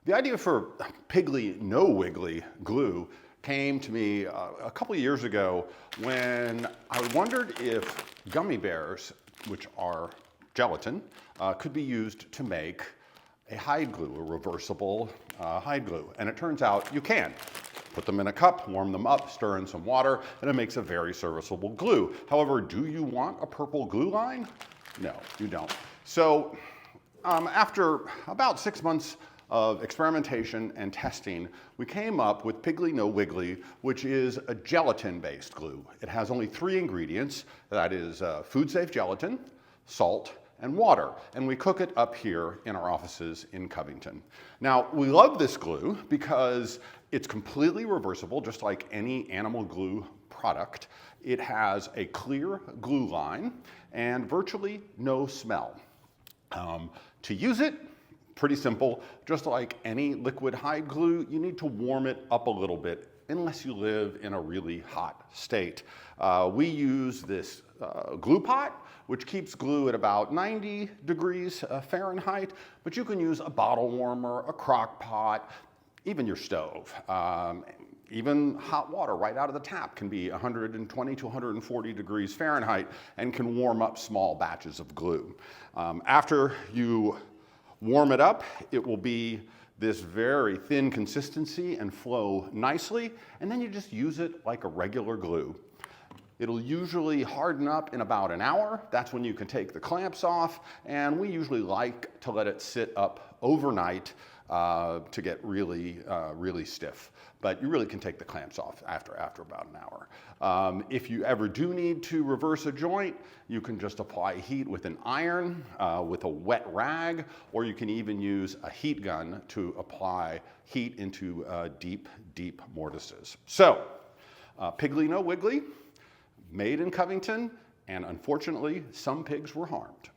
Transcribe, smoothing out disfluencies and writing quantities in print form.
The idea for Piggly No Wiggly glue came to me a couple of years ago when I wondered if gummy bears, which are gelatin, could be used to make a hide glue, a reversible hide glue. And it turns out you can. Put them in a cup, warm them up, stir in some water, and it makes a very serviceable glue. However, do you want a purple glue line? No, you don't. So after about 6 months of experimentation and testing, we came up with Piggly No Wiggly, which is a gelatin-based glue. It has only 3 ingredients. That is food-safe gelatin, salt, and water. And we cook it up here in our offices in Covington. Now, we love this glue because it's completely reversible, just like any animal glue product. It has a clear glue line and virtually no smell. To use it, pretty simple. Just like any liquid hide glue, you need to warm it up a little bit unless you live in a really hot state. We use this glue pot, which keeps glue at about 90 degrees Fahrenheit, but you can use a bottle warmer, a crock pot, even your stove. Even hot water right out of the tap can be 120 to 140 degrees Fahrenheit and can warm up small batches of glue. After you warm it up, it will be this very thin consistency and flow nicely, and then you just use it like a regular glue. It'll usually harden up in about an hour. That's when you can take the clamps off, and we usually like to let it sit up overnight to get really, really stiff. But you really can take the clamps off after about an hour. If you ever do need to reverse a joint, you can just apply heat with an iron, with a wet rag, or you can even use a heat gun to apply heat into deep, deep mortises. So, Piggly No Wiggly, made in Covington, and unfortunately, some pigs were harmed.